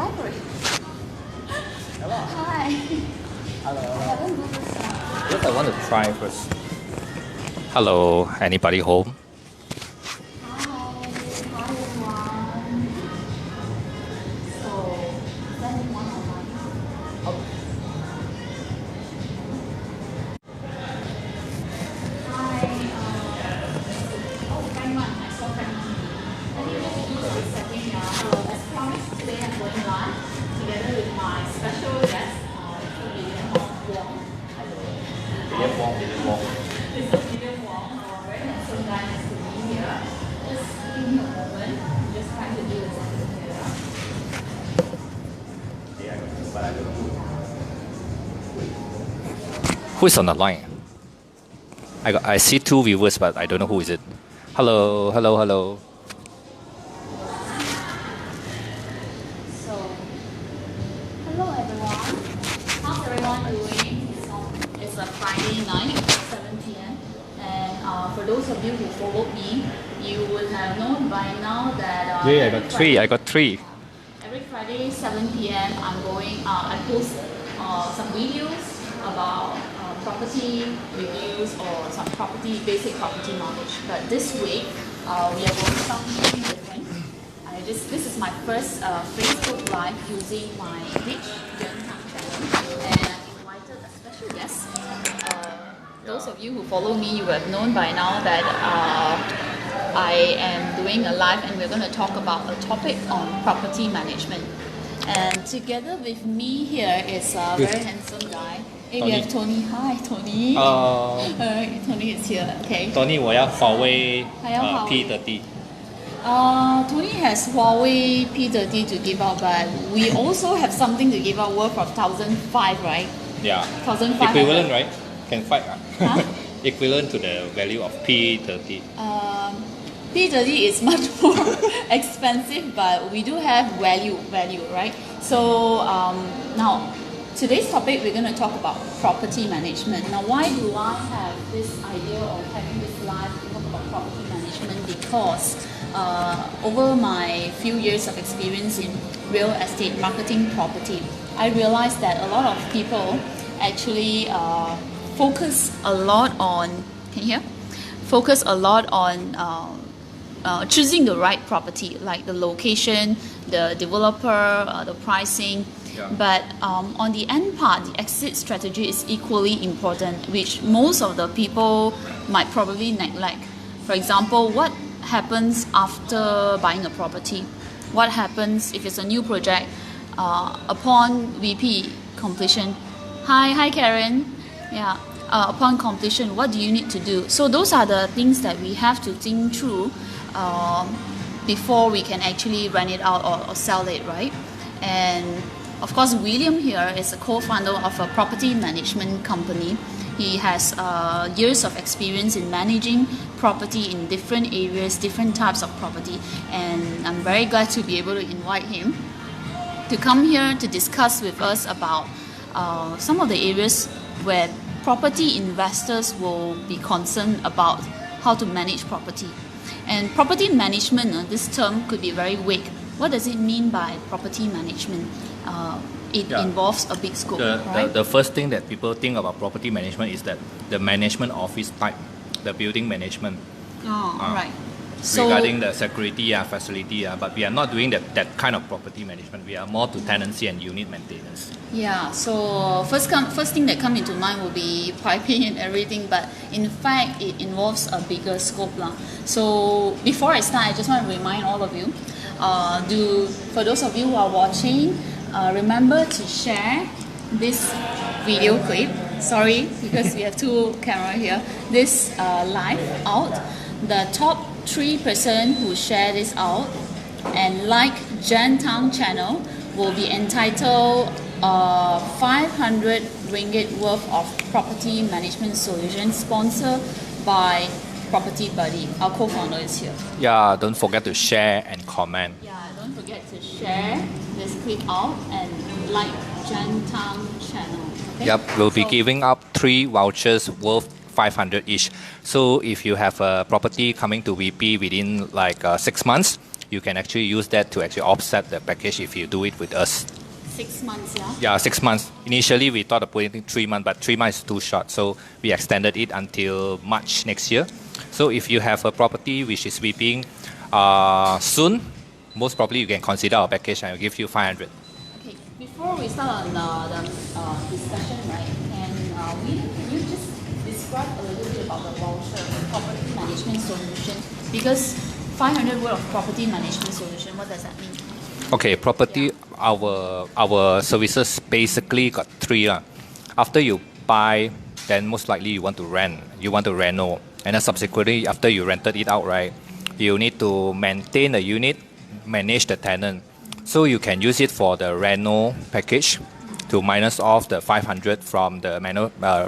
Apply for it. Hello. Hi. Hello. I haven't do this. Yes, I want to try first. Hello, anybody home? Hi. Hi everyone. So, is there anyone online? Hi. Frank Man. I saw Frank Man. Let me just do the second round. As promised, today I'm going live together with my special guest, William Wong. William Wong. This is William Wong, very handsome guy next to me here. Just give me a moment. I'm just trying to do the second here. But I don't know who is on the line. I see two viewers, but I don't know who is it. Hello. So, hello everyone. How's everyone doing? It's a Friday night, 7 p.m. And for those of you who followed me, you would have known by now that Yeah, I got three. Every Friday, 7 p.m. I post some videos about property reviews or some basic property knowledge. But this week, we are going something different. This is my first Facebook Live using my page, Jen Thang channel, and I invited a special guest. Those of you who follow me, you have known by now that I am doing a live and we're going to talk about a topic on property management. And together with me here is a very handsome guy. Hey, we have Tony. Hi, Tony. Tony is here. Okay. Tony, 我要华为 P30. Tony has Huawei P30 to give out, but we also have something to give out worth of 1,500, right? Yeah. 1,500. Equivalent, right? Can fight. Huh? Equivalent to the value of P30. P30 is much more expensive, but we do have value, right? So now, today's topic we're going to talk about property management. Now, why do I have this idea of having this live to talk about property management? Because over my few years of experience in real estate marketing property, I realized that a lot of people actually focus a lot on, can you hear? Focus a lot on choosing the right property, like the location, the developer, the pricing. Yeah. But on the end part, the exit strategy is equally important, which most of the people might probably neglect. For example, what happens after buying a property? What happens if it's a new project upon VP completion? Hi Karen. Yeah. Upon completion, what do you need to do? So those are the things that we have to think through before we can actually rent it out or sell it, right? And of course, William here is a co-founder of a property management company. He has years of experience in managing property in different areas, different types of property, and I'm very glad to be able to invite him to come here to discuss with us about some of the areas where property investors will be concerned about how to manage property. And property management, this term could be very vague. What does it mean by property management? It involves a big scope, right? The first thing that people think about property management is that the management office type, the building management. All right. So, regarding the security facility, but we are not doing that kind of property management. We are more to tenancy and unit maintenance. Yeah, so first thing that comes into mind will be piping and everything, but in fact it involves a bigger scope. So before I start, I just want to remind all of you, for those of you who are watching, remember to share this video clip. Sorry, because we have two cameras here. This live out. The top 3% who share this out and like Jen Thang channel will be entitled 500 ringgit worth of property management solutions sponsored by PropertyBuddy. Our co-founder is here. Yeah, don't forget to share and comment. Yeah, don't forget to share this clip out and like Jen Thang channel. Okay? Yep, we'll be giving up 3 vouchers worth 500 each. So if you have a property coming to VP within like 6 months, you can actually use that to actually offset the package if you do it with us. 6 months, yeah? Yeah, 6 months. Initially, we thought of putting 3 months, but 3 months is too short. So we extended it until March next year. So if you have a property which is sweeping soon, most probably you can consider our package and I'll give you 500. Okay, before we start on the discussion, right, can you just describe a little bit about the voucher, the property management solution? Because 500 worth of property management solution, what does that mean? Okay, property, our services basically got 3. After you buy, then most likely you want to rent, you want to reno. And then subsequently, after you rented it out, right, you need to maintain the unit, manage the tenant. So you can use it for the reno package to minus off the 500 from the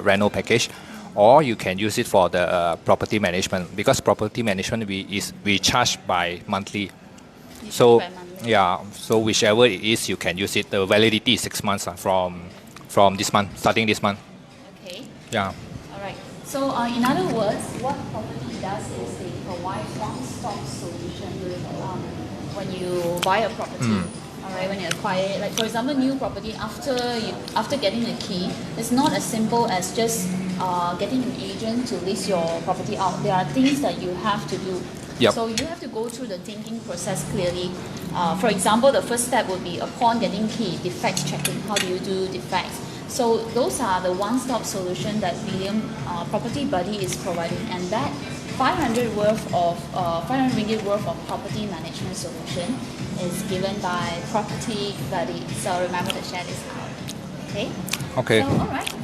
reno package. Or you can use it for the property management, because property management we charge by monthly. So yeah, so whichever it is, you can use it. The validity is 6 months from this month, starting this month. Okay. Yeah. All right. So in other words, what property does is they provide one-stop solution when you buy a property. All right, when you acquire it, like for example, new property after getting the key, it's not as simple as just getting an agent to list your property out. There are things that you have to do. Yep. So you have to go through the thinking process clearly. For example, the first step would be upon getting key, defects checking. How do you do defects? So those are the one-stop solution that William.PropertyBuddy is providing, and that 500 ringgit worth of property management solution is given by PropertyBuddy. So remember to share this out. Okay. Okay. So all right.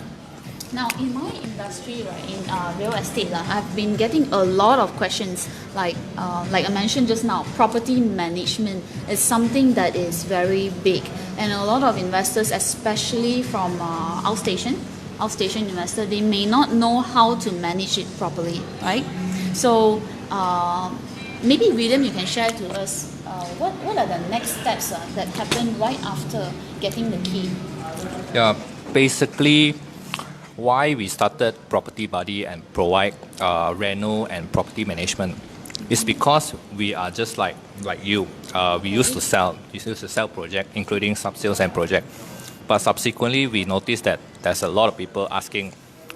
Now, in my industry, right, in real estate, I've been getting a lot of questions. Like I mentioned just now, property management is something that is very big, and a lot of investors, especially from outstation investors, they may not know how to manage it properly, right? So maybe William, you can share to us what are the next steps that happen right after getting the key. Yeah, basically, why we started PropertyBuddy and provide reno and property management is because we are just like you. We used to sell project, including sub-sales and project. But subsequently, we noticed that there's a lot of people asking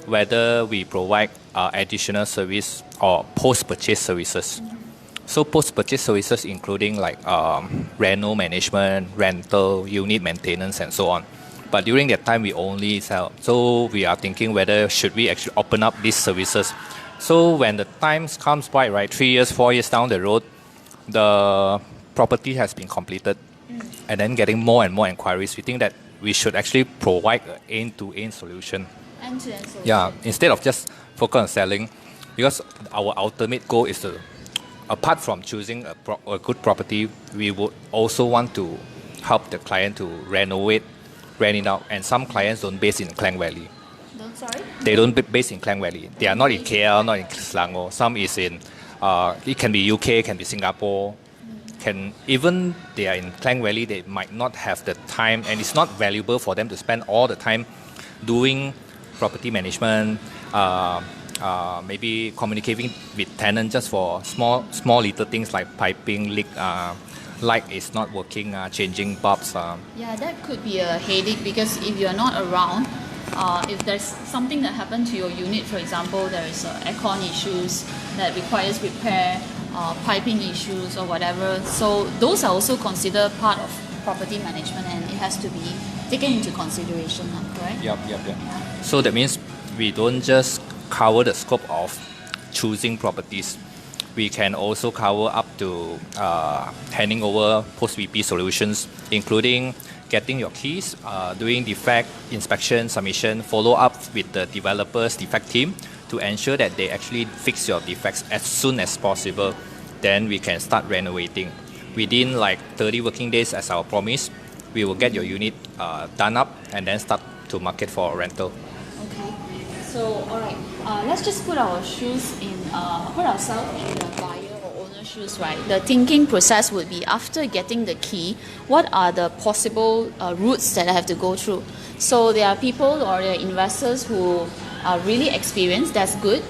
whether we provide additional service or post-purchase services. So post-purchase services including like reno management, rental, unit maintenance, and so on. But during that time, we only sell. So we are thinking whether should we actually open up these services. So when the time comes by, right, 3 years, 4 years down the road, the property has been completed, and then getting more and more inquiries, we think that we should actually provide an end-to-end solution. End-to-end solution. Yeah, instead of just focus on selling, because our ultimate goal is to, apart from choosing a good property, we would also want to help the client to renovate, rent it out, and some clients don't base in Klang Valley. They don't base in Klang Valley. They are not in KL, not in Selangor. Some is in, it can be UK, can be Singapore. Even they are in Klang Valley, they might not have the time, and it's not valuable for them to spend all the time doing property management, maybe communicating with tenants just for small little things like piping leak, light is not working, changing bulbs. Yeah, that could be a headache, because if you're not around, if there's something that happened to your unit, for example, there is aircon issues that requires repair, piping issues or whatever. So those are also considered part of property management, and it has to be taken into consideration, correct? Yep. So that means we don't just cover the scope of choosing properties. We can also cover up to handing over post-VP solutions, including getting your keys, doing defect inspection, submission, follow up with the developer's defect team to ensure that they actually fix your defects as soon as possible. Then we can start renovating. Within like 30 working days as our promise, we will get your unit done up and then start to market for rental. Okay. So, all right. Let's just put ourselves in the buyer or owner shoes, right? The thinking process would be, after getting the key, what are the possible routes that I have to go through? So there are people or there are investors who are really experienced. That's good.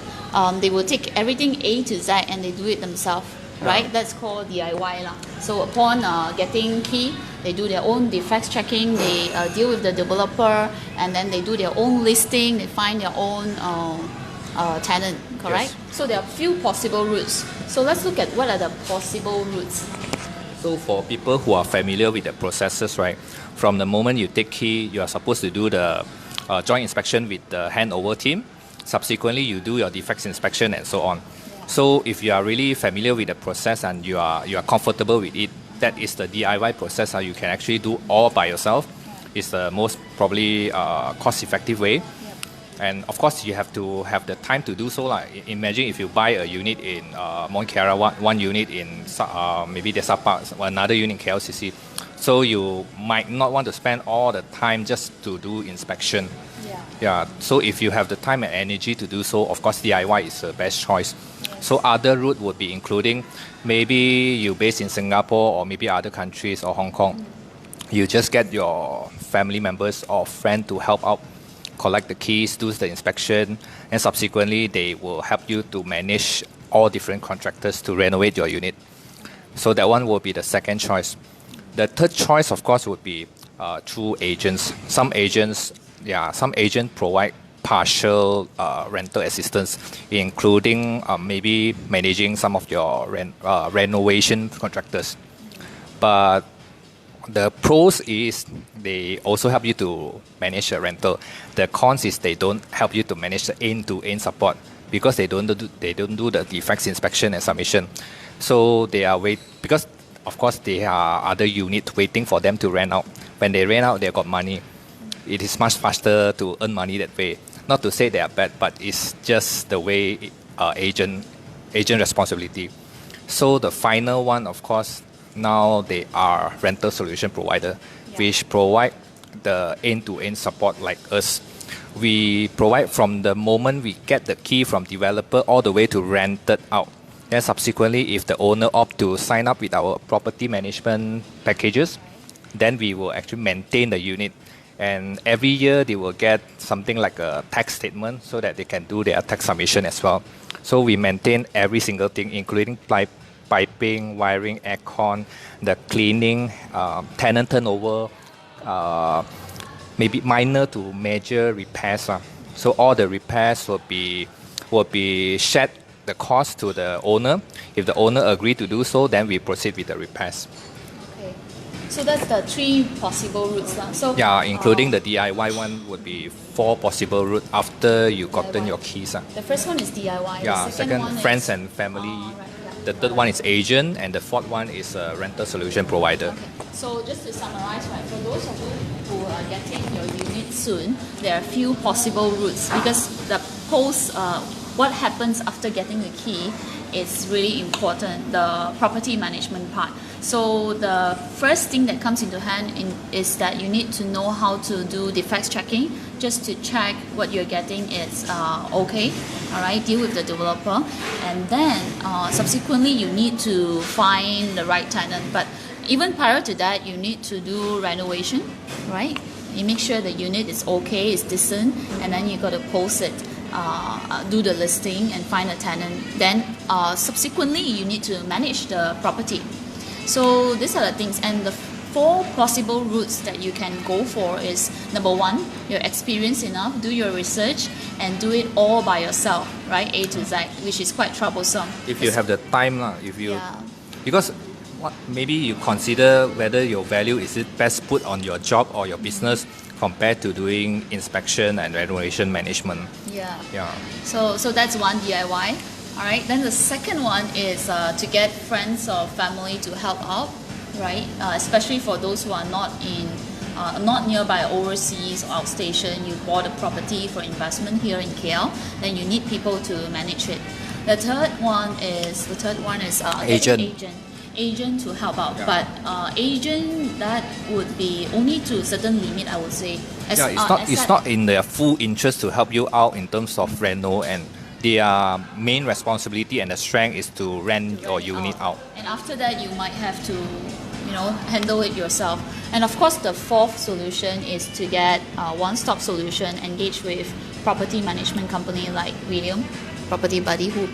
They will take everything A to Z and they do it themselves. right? That's called DIY lah. So upon getting key, they do their own defects checking, they deal with the developer, and then they do their own listing, they find their own tenant, correct? Yes. So there are few possible routes. So let's look at what are the possible routes. So for people who are familiar with the processes, right, from the moment you take key, you are supposed to do the joint inspection with the handover team. Subsequently, you do your defects inspection and so on. So if you are really familiar with the process and you are comfortable with it, that is the DIY process. You can actually do all by yourself. It's the most probably cost-effective way. And of course, you have to have the time to do so. Like, imagine if you buy a unit in Mont Kiara, one unit in maybe Desa Park, another unit in KLCC. So you might not want to spend all the time just to do inspection. Yeah. So if you have the time and energy to do so, of course, DIY is the best choice. So other route would be including maybe you based in Singapore or maybe other countries or Hong Kong. You just get your family members or friend to help out, collect the keys, do the inspection, and subsequently they will help you to manage all different contractors to renovate your unit. So that one will be the second choice. The third choice, of course, would be through agents. Some agents provide partial rental assistance, including maybe managing some of your renovation contractors. But the pros is they also help you to manage the rental. The cons is they don't help you to manage the end-to-end support because they don't do the defects inspection and submission. So they are because of course there are other units waiting for them to rent out. When they rent out, they got money. It is much faster to earn money that way. Not to say they are bad, but it's just the way agent responsibility. So the final one, of course, now they are rental solution provider, which provide the end-to-end support like us. We provide from the moment we get the key from developer all the way to rented out. Then subsequently, if the owner opt to sign up with our property management packages, then we will actually maintain the unit. And every year they will get something like a tax statement so that they can do their tax submission as well. So we maintain every single thing, including piping, wiring, aircon, the cleaning, tenant turnover, maybe minor to major repairs. So all the repairs will be shared the cost to the owner. If the owner agree to do so, then we proceed with the repairs. So that's the three possible routes. So including the DIY one would be 4 possible routes after you gotten your keys. The first one is DIY. Yeah, the second one friends and family. The third one is agent, and the fourth one is a rental solution provider. Okay. So just to summarize, right, for those of you who are getting your unit soon, there are a few possible routes because the what happens after getting the key is really important, the property management part. So the first thing that comes into hand is that you need to know how to do defects checking, just to check what you're getting is okay, all right, deal with the developer, and then subsequently you need to find the right tenant. But even prior to that, you need to do renovation, right? You make sure the unit is okay, it's decent, and then you got to post it. Do the listing and find a tenant. Then subsequently you need to manage the property. So these are the things, and the 4 possible routes that you can go for is, number 1, you're experienced enough, do your research and do it all by yourself, right? A to Z, which is quite troublesome. If you have the time, because maybe you consider whether your value is it best put on your job or your business compared to doing inspection and renovation management. So that's one DIY. All right. Then the second one is to get friends or family to help out, right? Especially for those who are not nearby, overseas or outstation. You bought a property for investment here in KL, then you need people to manage it. The third one is agent to help out, but agent that would be only to certain limit, I would say. It's not in their full interest to help you out in terms of reno, and their main responsibility and the strength is to rent your unit out. And after that, you might have to, handle it yourself. And of course, the fourth solution is to get a one-stop solution, engage with property management company like William.PropertyBuddy, who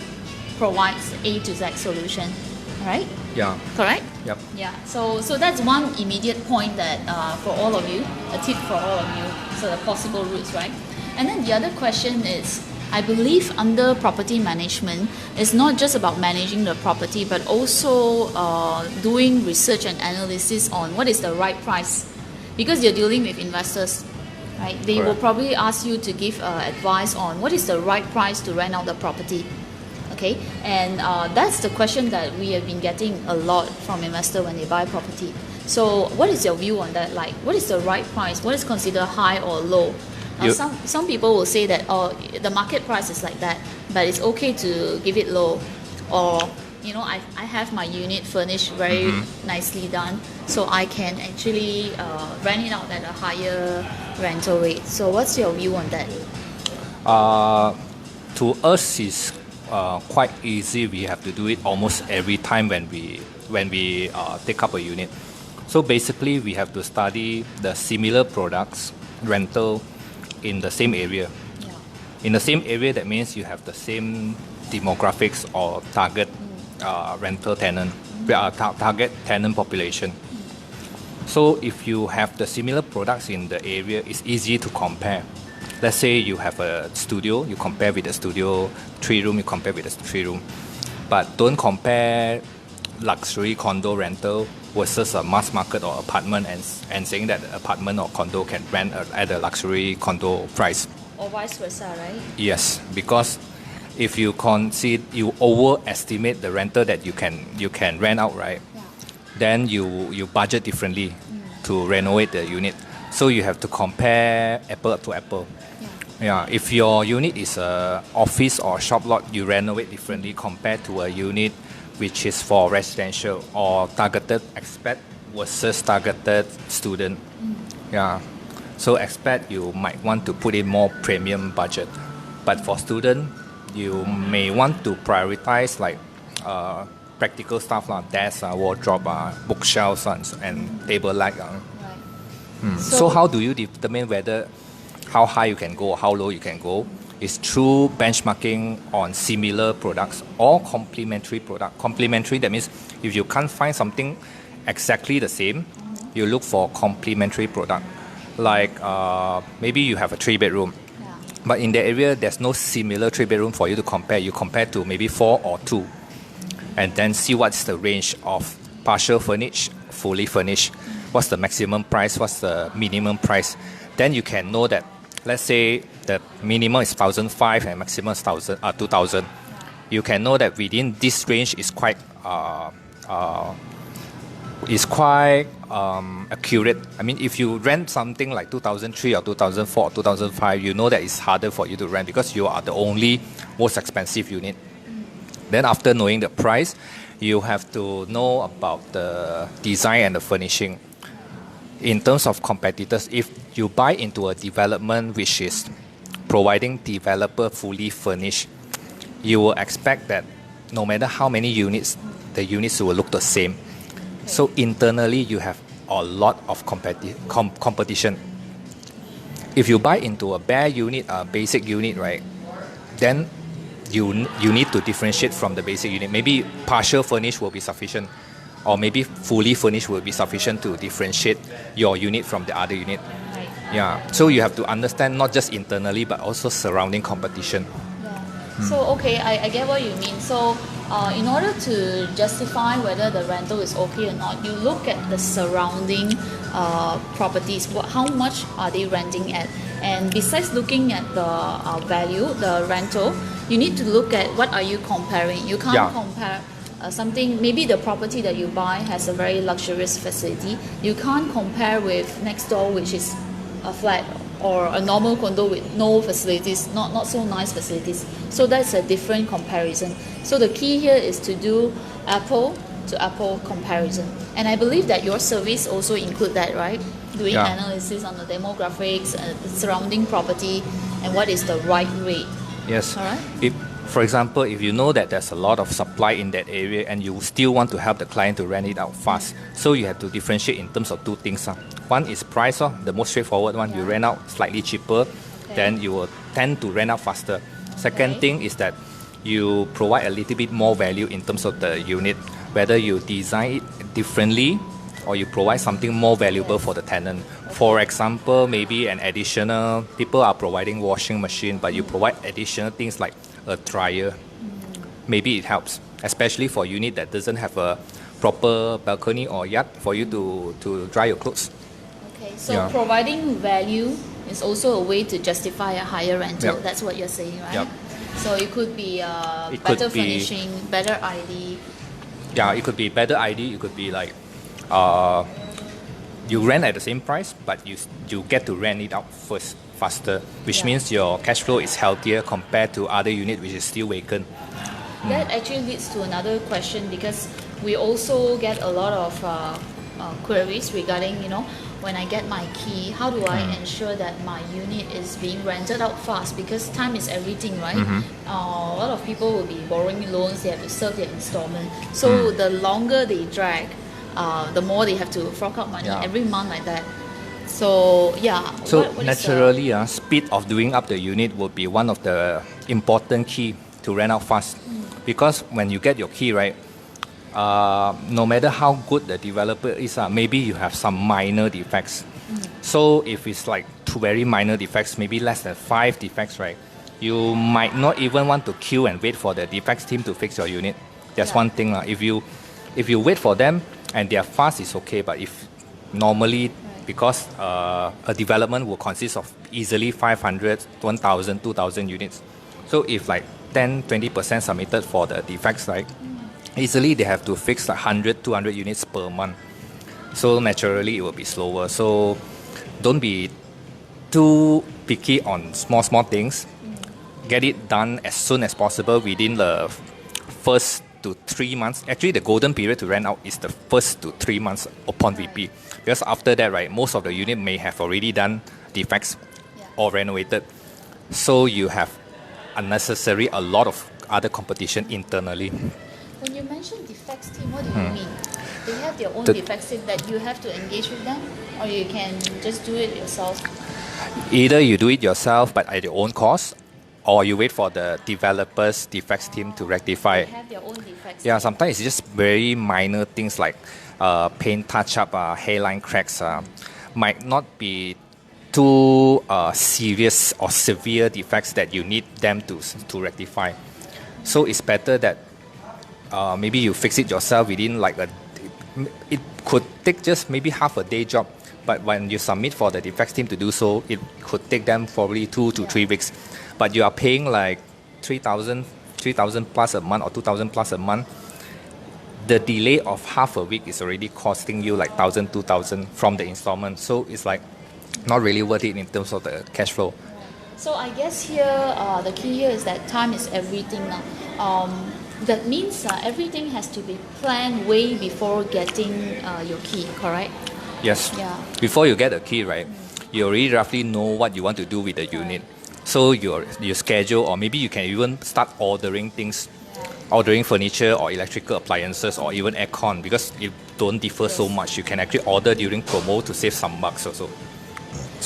provides A to Z solution. right? Yeah. Correct? Yep. Yeah, so that's one immediate point that for all of you, a tip for all of you, so the possible routes, right? And then the other question is, I believe under property management, it's not just about managing the property, but also doing research and analysis on what is the right price, because you're dealing with investors, right? They will Correct. probably ask you to give advice on what is the right price to rent out the property. Okay, and that's the question that we have been getting a lot from investors when they buy property. So what is your view on that? Like, what is the right price? What is considered high or low? Some people will say that, oh, the market price is like that, but it's okay to give it low. Or, you know, I have my unit furnished very nicely done, so I can actually rent it out at a higher rental rate. So what's your view on that? To us, it's quite easy. We have to do it almost every time when we take up a unit. So basically, we have to study the similar products rental in the same area. Yeah. In the same area, that means you have the same demographics or target rental tenant, target tenant population. So if you have the similar products in the area, it's easy to compare. Let's say you have a studio, you compare with the studio, 3-room, you compare with the 3-room. But don't compare luxury condo rental versus a mass market or apartment and saying that apartment or condo can rent at a luxury condo price. Or vice versa, right? Yes, because if you overestimate the rental that you can rent out, right? Yeah. Then you budget differently to renovate the unit. So you have to compare apple to apple. Yeah, if your unit is a office or shop lot, you renovate differently compared to a unit which is for residential or targeted expat versus targeted student. Yeah, so expat you might want to put in more premium budget, but for student you may want to prioritize like practical stuff like desk, wardrobe, bookshelves, and table light. Right. So how do you determine whether how high you can go or how low you can go? Is through benchmarking on similar products or complementary product. Complementary, that means if you can't find something exactly the same, you look for complementary product. Like maybe you have a 3-bedroom, but in the area there's no similar 3-bedroom for you to compare. You compare to maybe 4 or 2, and then see what's the range of partial furnished, fully furnished. What's the maximum price? What's the minimum price? Then you can know that, let's say the minimum is 1,500 and maximum is 2,000. You can know that within this range is quite accurate. I mean, if you rent something like 2003 or 2004 or 2005, you know that it's harder for you to rent because you are the only most expensive unit. Then after knowing the price, you have to know about the design and the furnishing. In terms of competitors, if you buy into a development which is providing developer fully furnished, you will expect that no matter how many units, the units will look the same. So internally, you have a lot of competition. If you buy into a bare unit, a basic unit, right, then you need to differentiate from the basic unit. Maybe partial furnished will be sufficient, or maybe fully furnished will be sufficient to differentiate your unit from the other unit. Right. Yeah, so you have to understand not just internally but also surrounding competition. Yeah. So okay, I get what you mean. So in order to justify whether the rental is okay or not, you look at the surrounding properties. How much are they renting at? And besides looking at the value, the rental, you need to look at what are you comparing. You can't compare something, maybe the property that you buy has a very luxurious facility. You can't compare with next door, which is a flat or a normal condo with no facilities, not so nice facilities. So that's a different comparison. So the key here is to do apple to apple comparison. And I believe that your service also include that, right? Doing analysis on the demographics, the surrounding property, and what is the right rate. Yes. All right. For example, if you know that there's a lot of supply in that area and you still want to help the client to rent it out fast, so you have to differentiate in terms of two things. One is price, the most straightforward one. You rent out slightly cheaper, then you will tend to rent out faster. Second thing is that you provide a little bit more value in terms of the unit. whether you design it differently or you provide something more valuable for the tenant. For example, maybe an additional, people are providing washing machine, but you provide additional things like a dryer. Maybe it helps, especially for unit that doesn't have a proper balcony or yard for you to dry your clothes. Okay, so providing value is also a way to justify a higher rental. Yep. That's what you're saying, right? Yep. So it could be better finishing, better ID. Yeah, it could be better ID. It could be like you rent at the same price, but you get to rent it out first faster, which means your cash flow is healthier compared to other unit which is still vacant. That actually leads to another question, because we also get a lot of queries regarding, when I get my key, how do I ensure that my unit is being rented out fast? Because time is everything, right? A lot of people will be borrowing loans, they have to serve their installment. So the longer they drag, the more they have to fork out money every month like that. So So naturally, speed of doing up the unit will be one of the important key to rent out fast. Because when you get your key, right, no matter how good the developer is, maybe you have some minor defects. So if it's like two very minor defects, maybe less than 5 defects, right, you might not even want to queue and wait for the defects team to fix your unit. That's one thing. If you wait for them and they are fast, it's okay. But if normally, because a development will consist of easily 500, 1,000, 2,000 units. So if like 10-20% submitted for the defects, right, easily they have to fix like 100, 200 units per month. So naturally it will be slower. So don't be too picky on small things. Get it done as soon as possible within the first to 3 months. Actually, the golden period to rent out is the first to 3 months upon VP. Because after that, right, most of the unit may have already done defects or renovated. So you have unnecessary a lot of other competition internally. When you mention defects team, what do you mean? They have their own defects team that you have to engage with them, or you can just do it yourself? Either you do it yourself but at your own cost, or you wait for the developer's defects team to rectify. They have their own defects. Yeah, sometimes it's just very minor things like paint touch-up, hairline cracks, might not be too serious or severe defects that you need them to rectify. So it's better that maybe you fix it yourself within like it could take just maybe half a day job, but when you submit for the defects team to do so, it could take them probably 2 to 3 weeks. But you are paying like 3,000 plus a month or 2,000 plus a month. The delay of half a week is already costing you like 1,000, 2,000 from the installment. So it's like not really worth it in terms of the cash flow. So I guess here the key here is that time is everything now. That means everything has to be planned way before getting your key, correct? Yes. Yeah. Before you get a key, right, you already roughly know what you want to do with the unit. So your schedule, or maybe you can even start ordering things, ordering furniture or electrical appliances or even aircon, because it don't differ so much. You can actually order during promo to save some bucks also.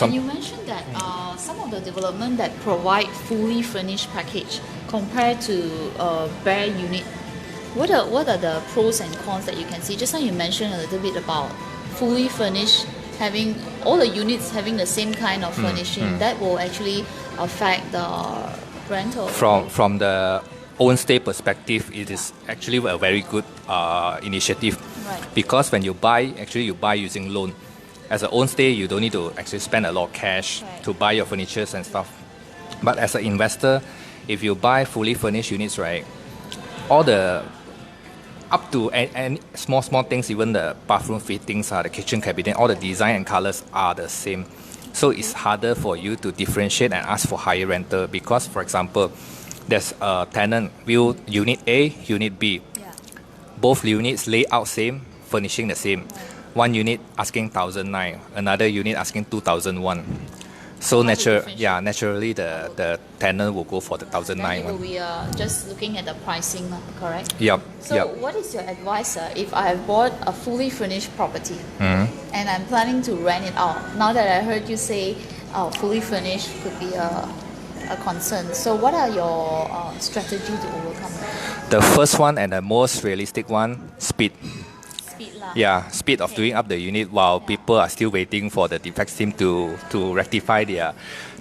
And you mentioned that some of the development that provide fully furnished package compared to bare unit. What are the pros and cons that you can see? Just now you mentioned a little bit about fully furnished, having all the units having the same kind of furnishing. That will actually affect the rental. From the own stay perspective, it is actually a very good initiative. Right. Because when you buy, actually you buy using loan. As an own stay, you don't need to actually spend a lot of cash to buy your furnitures and stuff. But as an investor, if you buy fully furnished units, right, all the up to any small things, even the bathroom fittings, the kitchen cabinet, all the design and colors are the same. So it's harder for you to differentiate and ask for higher rental because, for example, there's a tenant will unit A, unit B. Yeah. Both units layout same, furnishing the same. One unit asking 1,009, another unit asking 2,001. So naturally the tenant will go for the 1,009 one. We are just looking at the pricing, correct? Yep. So what is your advice if I have bought a fully furnished property and I'm planning to rent it out? Now that I heard you say fully furnished could be a concern. So what are your strategy to overcome that? The first one and the most realistic one, speed. Speed lah. Yeah, speed of doing up the unit while people are still waiting for the defects team to rectify their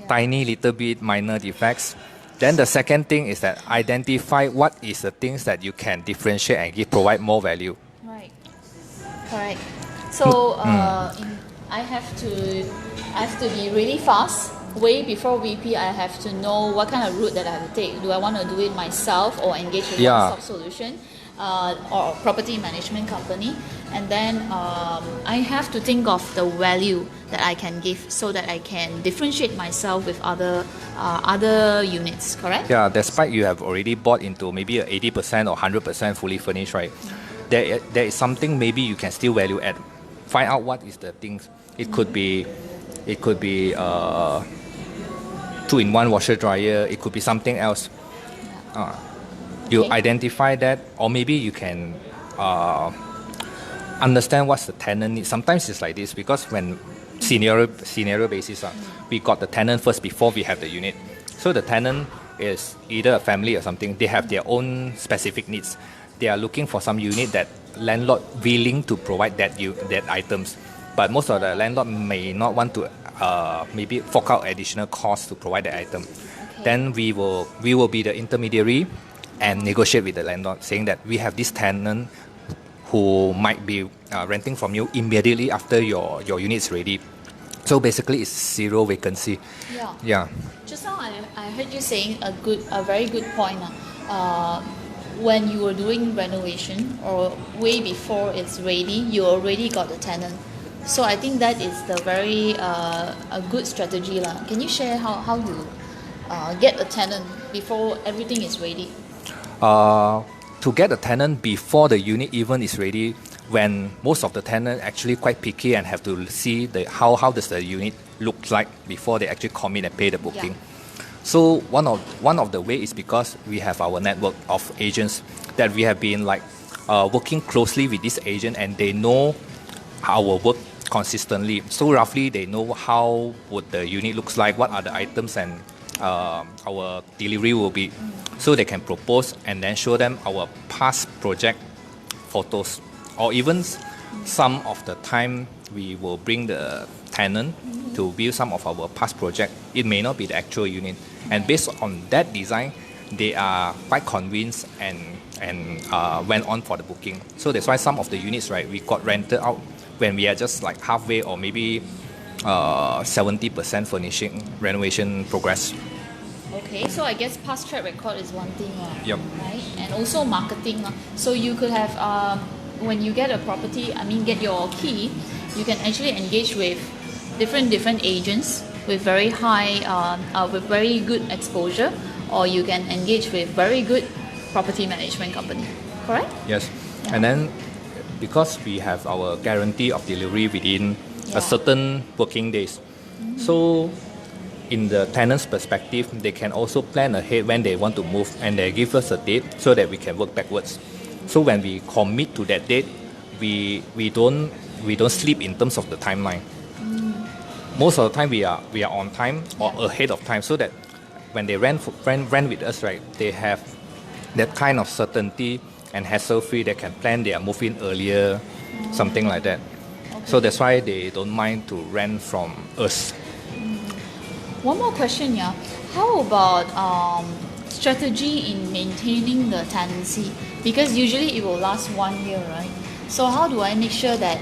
tiny little bit minor defects. Then the second thing is that identify what is the things that you can differentiate and provide more value. Right. Correct. So I have to be really fast. Way before VP, I have to know what kind of route that I have to take. Do I want to do it myself or engage with one-stop solution or property management company? And then I have to think of the value that I can give so that I can differentiate myself with other units, correct? Yeah, despite you have already bought into maybe a 80% or 100% fully furnished, right? There is something maybe you can still value add. Find out what is the things. It could be 2-in-1 washer dryer. It could be something else. You identify that, or maybe you can understand what's the tenant needs. Sometimes it's like this because when scenario basis, we got the tenant first before we have the unit. So the tenant is either a family or something. They have their own specific needs. They are looking for some unit that landlord willing to provide that items. But most of the landlord may not want to maybe fork out additional costs to provide the item. Then we will be the intermediary and negotiate with the landlord, saying that we have this tenant who might be renting from you immediately after your unit is ready. So basically, it's zero vacancy. Yeah. Just now I heard you saying a very good point. When you were doing renovation or way before it's ready, you already got the tenant. So I think that is the very a good strategy lah. Can you share how you get a tenant before everything is ready? To get a tenant before the unit even is ready, when most of the tenant actually quite picky and have to see how does the unit look like before they actually commit and pay the booking. Yeah. So one of the way is because we have our network of agents that we have been working closely with this agent, and they know our work consistently. So roughly they know how would the unit looks like, what are the items and our delivery will be. So they can propose and then show them our past project photos, or even some of the time we will bring the tenant to view some of our past project. It may not be the actual unit, and based on that design, they are quite convinced and went on for the booking. So that's why some of the units, right, we got rented out when we are just like halfway or maybe 70% furnishing renovation progress. Okay, so I guess past track record is one thing, Yep. right? And also marketing. So you could have, when you get a property, get your key, you can actually engage with different agents with very high, with very good exposure, or you can engage with very good property management company, correct? Yes, and then because we have our guarantee of delivery within a certain working days, so in the tenant's perspective, they can also plan ahead when they want to move, and they give us a date so that we can work backwards. So when we commit to that date, we don't sleep in terms of the timeline. Most of the time we are on time or ahead of time, so that when they rent with us, right, they have that kind of certainty and hassle-free. They can plan their move-in earlier, something like that. Okay. So that's why they don't mind to rent from us. One more question, yeah. How about strategy in maintaining the tenancy? Because usually it will last 1 year, right? So how do I make sure that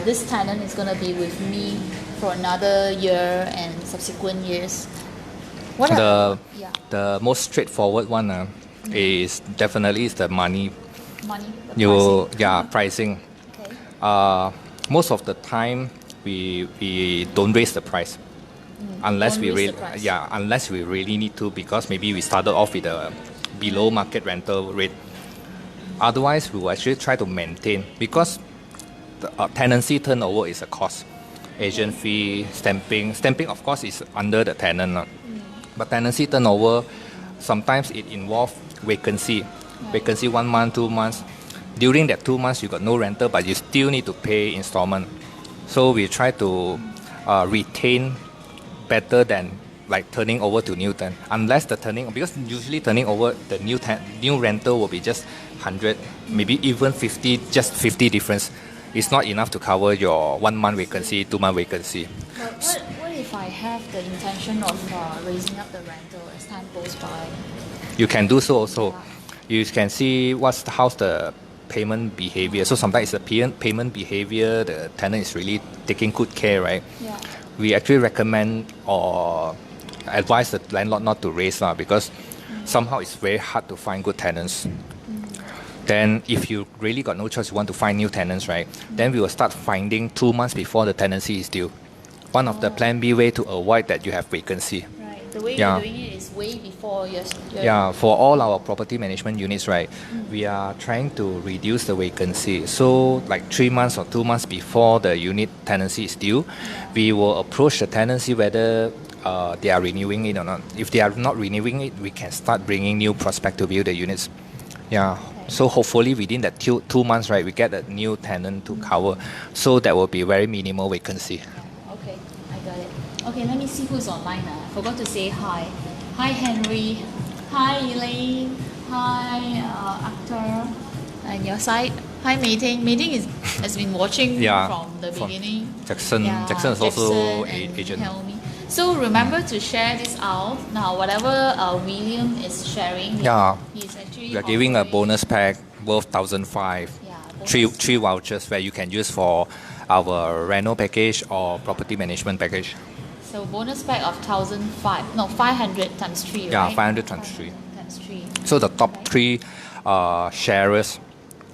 this tenant is going to be with me for another year and subsequent years? The most straightforward one is definitely the money. Pricing. Okay. Most of the time we don't raise the price. Unless we really need to, because maybe we started off with a below market rental rate. Otherwise, we will actually try to maintain, because the tenancy turnover is a cost. Agent fee, stamping of course is under the tenant. But tenancy turnover, sometimes it involves vacancy. Vacancy 1 month, 2 months. During that 2 months, you got no rental, but you still need to pay installment. So we try to retain better than like turning over to new tenant, unless the turning, because usually turning over the new rental will be just 100, maybe even 50, just 50 difference. It's not enough to cover your 1 month vacancy, 2 month vacancy. But what if I have the intention of raising up the rental as time goes by? You can do so also. You can see how's the payment behavior. So sometimes the payment behavior, the tenant is really taking good care, right? Yeah. We actually recommend or advise the landlord not to raise because somehow it's very hard to find good tenants. Then if you really got no choice, you want to find new tenants, right? Then we will start finding 2 months before the tenancy is due. One of the plan B way to avoid that you have vacancy. Right. The way you're doing it is way before your Yeah, for all our property management units, right, we are trying to reduce the vacancy. So like 3 months or 2 months before the unit tenancy is due, we will approach the tenancy whether they are renewing it or not. If they are not renewing it, we can start bringing new prospect to view the units. Yeah. So hopefully within that 2 months, right, we get a new tenant to cover. So that will be very minimal vacancy. Okay, I got it. Okay, let me see who's online. I forgot to say hi. Hi, Henry. Hi, Elaine. Hi, Akhtar. And your side. Hi, Mei-Ting. Mei-Ting has been watching from the beginning. Jackson is also an agent. Helmi. So remember to share this out. Now, whatever William is sharing, he's actually we are giving a bonus pack worth 1,500. Three vouchers where you can use for our reno package or property management package. So bonus pack of 500 times 3, right? Yeah, 500 times 3. Times 3. So the top 3 sharers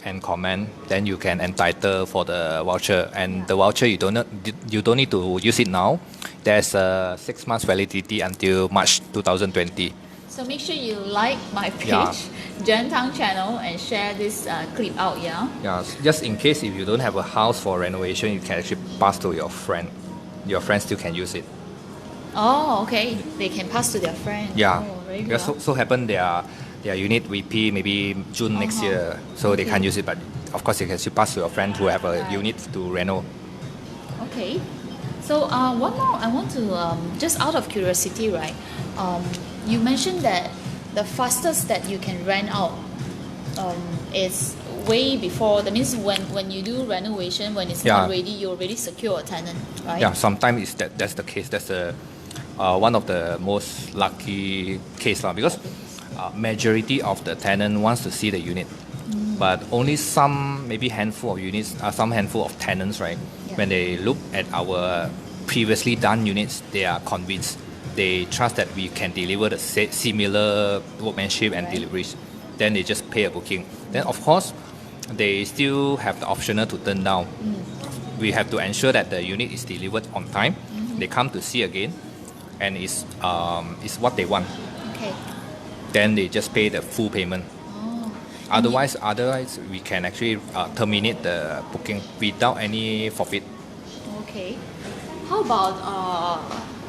and comment, then you can entitle for the voucher. And the voucher you don't need to use it now. There's a 6 months validity until March 2020. So make sure you like my page, Jen Thang channel, and share this clip out. Yeah. Just in case if you don't have a house for renovation, you can actually pass to your friend. Your friend still can use it. Oh, okay. They can pass to their friend. Yeah. Oh, very because well. so happen their unit VP maybe June next year, so they can't use it. But of course, you can still pass to your friend who have a unit to reno. Okay. So one more, I want to just out of curiosity, right? You mentioned that the fastest that you can rent out is way before. That means when you do renovation, when it's not ready, you already secure a tenant, right? Yeah, sometimes that's the case. That's one of the most lucky case because majority of the tenant wants to see the unit, but only some maybe handful of units, some handful of tenants, right? When they look at our previously done units, they are convinced. They trust that we can deliver the similar workmanship and deliveries. Then they just pay a booking. Then of course, they still have the optional to turn down. We have to ensure that the unit is delivered on time. They come to see again, and it's what they want. Okay. Then they just pay the full payment. Otherwise, we can actually terminate the booking without any forfeit. Okay. How about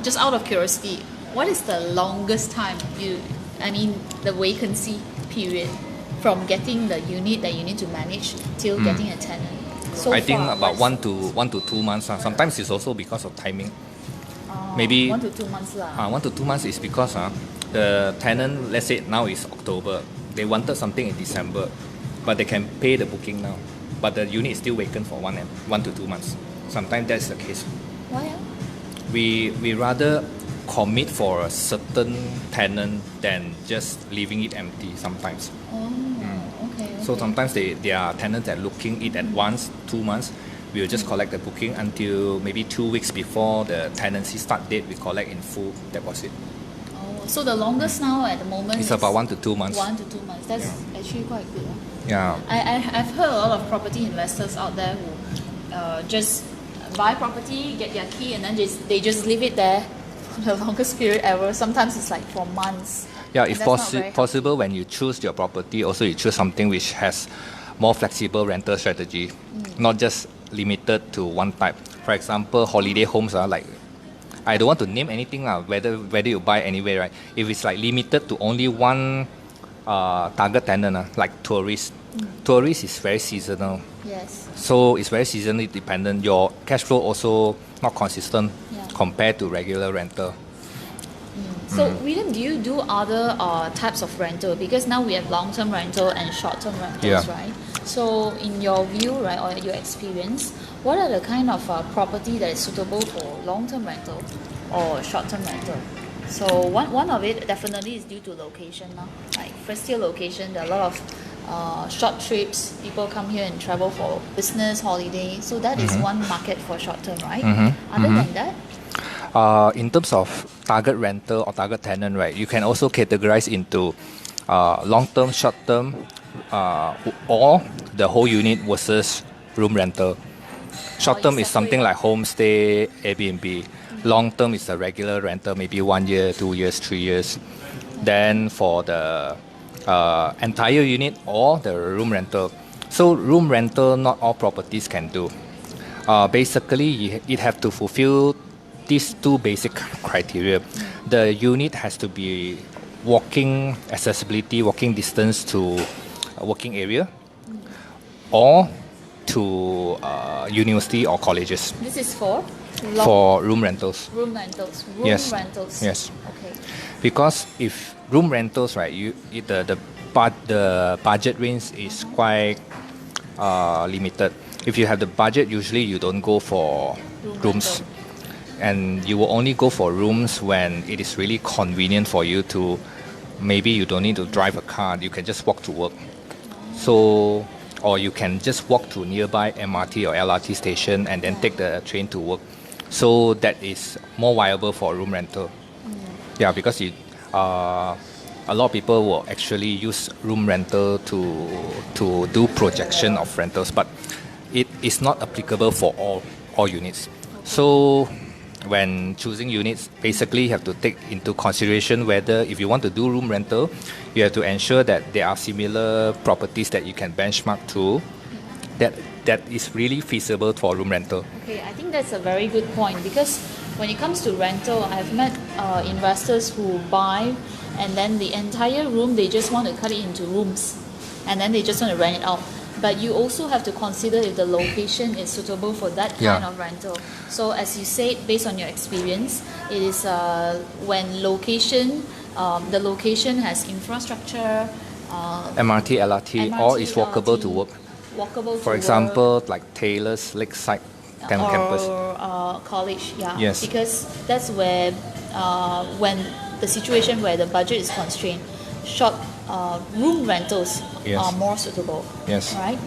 just out of curiosity, what is the longest time the vacancy period from getting the unit that you need to manage till getting a tenant? So I think about 1 to 2 months. Sometimes it's also because of timing. Maybe 1 to 2 months 1 to 2 months is because the tenant, let's say now is October, they wanted something in December, but they can pay the booking now, but the unit is still vacant for 1 to 2 months. Sometimes that's the case. Why? We rather commit for a certain tenant than just leaving it empty sometimes. Okay. So sometimes they are tenants that are looking it at once, 2 months. We will just collect the booking until maybe 2 weeks before the tenancy start date. We collect in full deposit. So the longest now at the moment is about 1 to 2 months. 1 to 2 months. That's actually quite good. Yeah. I've heard a lot of property investors out there who just buy property, get their key, and then they just leave it there for the longest period ever. Sometimes it's like for months. Yeah, if possible, when you choose your property, also you choose something which has more flexible rental strategy, not just limited to one type. For example, holiday homes are like, I don't want to name anything whether you buy anywhere, right? If it's like limited to only one target tenant, like tourists. Tourist is very seasonal. Yes. So it's very seasonally dependent. Your cash flow also not consistent compared to regular rental. So, William, do you do other types of rental? Because now we have long-term rental and short-term rentals, right? So, in your view, right, or your experience, what are the kind of property that is suitable for long-term rental or short-term rental? So, one of it definitely is due to location now. Like first-tier location, there are a lot of short trips. People come here and travel for business, holiday. So that is one market for short-term, right? Other than that. In terms of target renter or target tenant, right, you can also categorize into long-term, short-term, or the whole unit versus room rental. Short-term is something like homestay, Airbnb. Long-term is a regular rental, maybe 1 year, 2 years, 3 years. Then for the entire unit or the room rental. So room rental, not all properties can do. Basically, it have to fulfill these two basic criteria. The unit has to be walking accessibility, walking distance to a working area, or to university or colleges. This is for room rentals. Room rentals. Yes. Rentals. Yes. Okay. Because if room rentals, right, the budget range is quite limited. If you have the budget, usually you don't go for rooms. Rental. And you will only go for rooms when it is really convenient for you to, maybe you don't need to drive a car, you can just walk to work. So, or you can just walk to nearby MRT or LRT station and then take the train to work. So that is more viable for room rental. Yeah, because a lot of people will actually use room rental to do projection of rentals, but it is not applicable for all units. So when choosing units, basically you have to take into consideration whether if you want to do room rental, you have to ensure that there are similar properties that you can benchmark to that is really feasible for room rental. Okay, I think that's a very good point because when it comes to rental, I've met investors who buy and then the entire room, they just want to cut it into rooms and then they just want to rent it out. But you also have to consider if the location is suitable for that kind of rental. So as you said, based on your experience, it is when the location has infrastructure, MRT, LRT, or is walkable to work. Walkable For example, like Taylor's Lakeside campus. Or college, Yes. Because that's where, when the situation where the budget is constrained, short room rentals are more suitable. Yes. Right?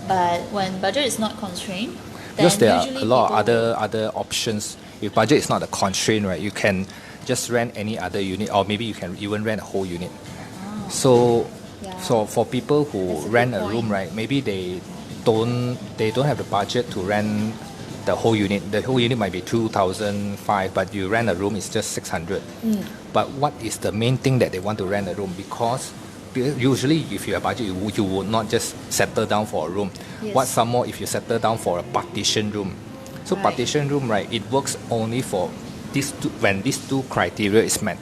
But when budget is not constrained, then Because there are usually a lot of people other options. If budget is not a constraint, right, you can just rent any other unit, or maybe you can even rent a whole unit. So for people who That's a rent good a room, point. right, maybe they don't have the budget to rent the whole unit. The whole unit might be 2,500, but you rent a room is just 600. But what is the main thing that they want to rent a room? Because usually if you have budget, you would not just settle down for a room. Yes. What some more if you settle down for a partition room? So Right. partition room, right, it works only for when these two criteria is met.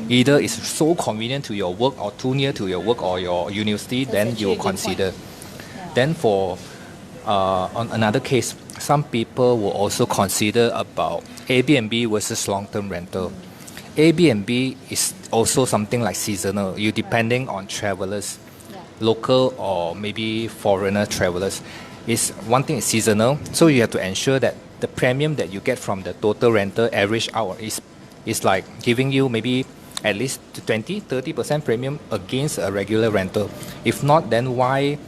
Either it's so convenient to your work or too near to your work or your university, That's then actually you a will good consider. Yeah. Then for on another case, some people will also consider about Airbnb versus long-term rental. Airbnb is also something like seasonal. You depending on travelers, local or maybe foreigner travelers. Is one thing is seasonal, so you have to ensure that the premium that you get from the total rental average out is like giving you maybe at least 20-30% premium against a regular rental. If not, then why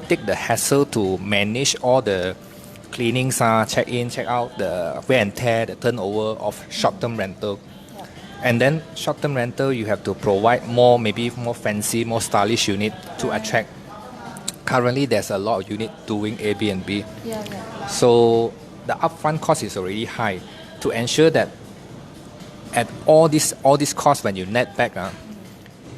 take the hassle to manage all the cleanings, check in, check out, the wear and tear, the turnover of short-term rental? And then short-term rental, you have to provide maybe more fancy, more stylish unit to attract. Currently, there's a lot of unit doing Airbnb. So the upfront cost is already high. To ensure that at all these costs, when you net back,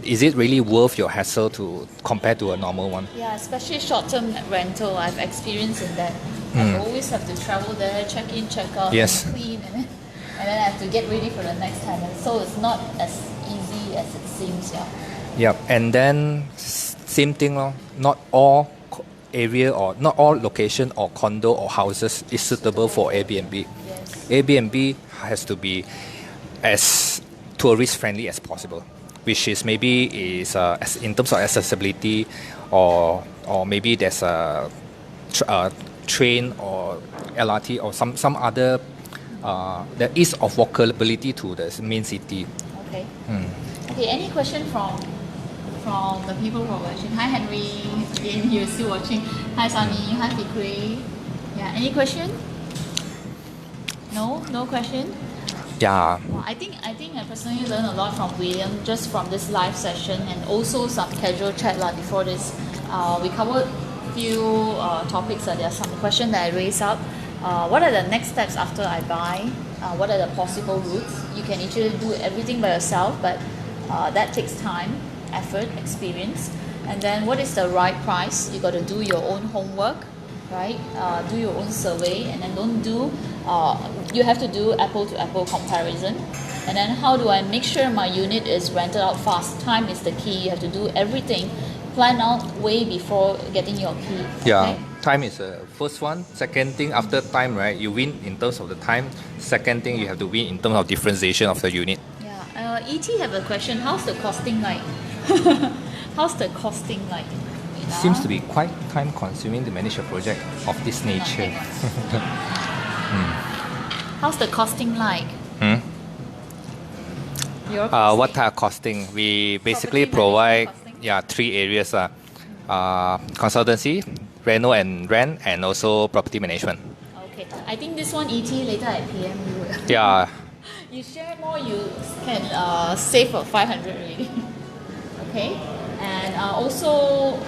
is it really worth your hassle to compare to a normal one? Yeah, especially short-term rental, I've experienced in that. I always have to travel there, check in, check out, Yes. and clean, and then I have to get ready for the next tenant. So it's not as easy as it seems. Yep, and then same thing, not all area or not all location or condo or houses is suitable for Airbnb. Yes. Airbnb has to be as tourist friendly as possible, which is maybe is in terms of accessibility, or maybe there's a train or LRT or some other the ease of walkability to the main city. Okay. Okay. Any question from the people who are watching? Hi Henry, again you're still watching. Hi Sunny. Hi Fikri. Yeah. Any question? No question. Yeah. Well, I think I personally learned a lot from William just from this live session, and also some casual chat before this. We covered few topics. There are some questions that I raised up. What are the next steps after I buy? What are the possible routes? You can actually do everything by yourself, but that takes time, effort, experience. And then what is the right price? You got to do your own homework, right? Do your own survey, and then you have to do apple to apple comparison. And then how do I make sure my unit is rented out fast? Time is the key. You have to do everything, plan out way before getting your key. Yeah. Okay? Time is the first one. Second thing, after time, right, you win in terms of the time. Second thing, you have to win in terms of differentiation of the unit. Yeah. ET have a question. How's the costing like? How's the costing like? Seems to be quite time consuming to manage a project of this nature. How's the costing like? What type of costing? We basically provide 3 areas. Consultancy, reno and rent, and also property management. Okay. I think this one ET later I PM you. Yeah. You share more, you can save for 500 really. Okay. And also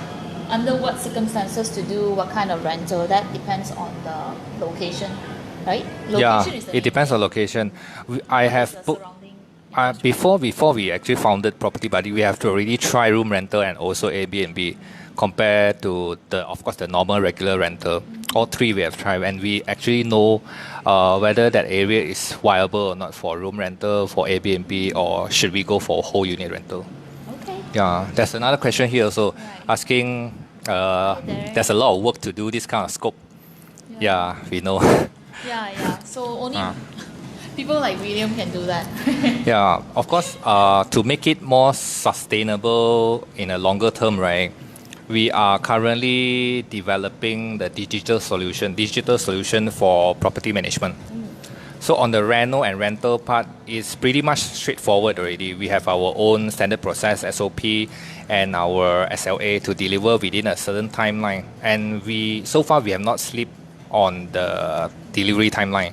under what circumstances to do what kind of rental, that depends on the location, right? Location is the it depends on location. I have before we actually founded PropertyBuddy, we have to already try room rental and also Airbnb compared to the normal regular rental. All 3 we have tried, and we actually know whether that area is viable or not for room rental, for Airbnb, or should we go for whole unit rental. Okay. Yeah, there's another question here also asking. There's a lot of work to do this kind of scope. Yeah, we know. Yeah. So only people like William can do that. Yeah, of course. To make it more sustainable in a longer term, right? We are currently developing the digital solution for property management. So on the reno and rental part, it's pretty much straightforward already. We have our own standard process SOP and our SLA to deliver within a certain timeline. And so far we have not slipped on the delivery timeline.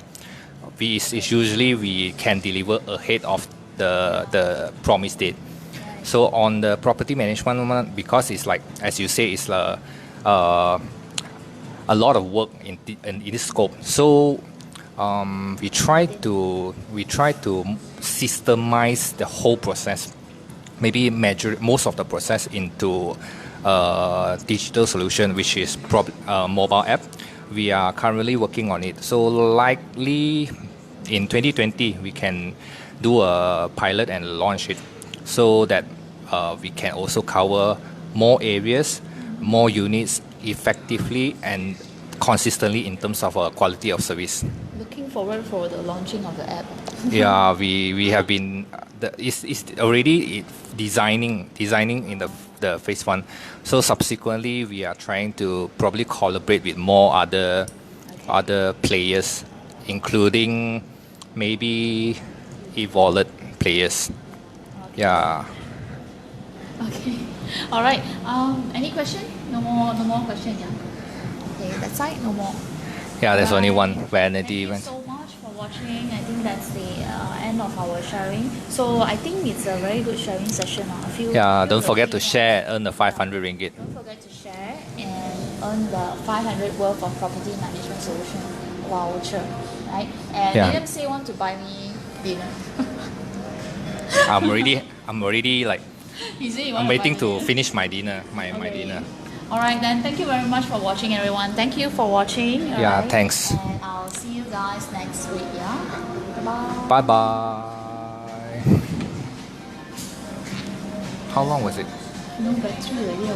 It's usually we can deliver ahead of the promised date. So on the property management one, because it's like, as you say, it's a lot of work in this scope. So we try to systemize the whole process, maybe measure most of the process into digital solution, which is mobile app. We are currently working on it. So likely in 2020 we can do a pilot and launch it, so that we can also cover more areas, more units effectively and consistently in terms of quality of service. Looking forward for the launching of the app. Yeah, we have been it's already designing in the phase 1. So subsequently we are trying to probably collaborate with more other players, including maybe e-wallet players. Okay. Yeah. Okay. All right. Any question? No more question. Yeah. Okay. That side. No more. Yeah, there's only one Thank vanity. you so much for watching. I think that's the end of our sharing. So I think it's a very good sharing session. Don't forget to share, earn the 500 ringgit. Don't forget to share and earn the 500 worth of property management solution voucher, right? And William say want to buy me dinner. I'm already like. I'm waiting to finish my dinner. My dinner. All right, then. Thank you very much for watching, everyone. Thank you for watching. Yeah, right? Thanks. And I'll see you guys next week. Yeah. Bye. Bye bye. How long was it? No battery already.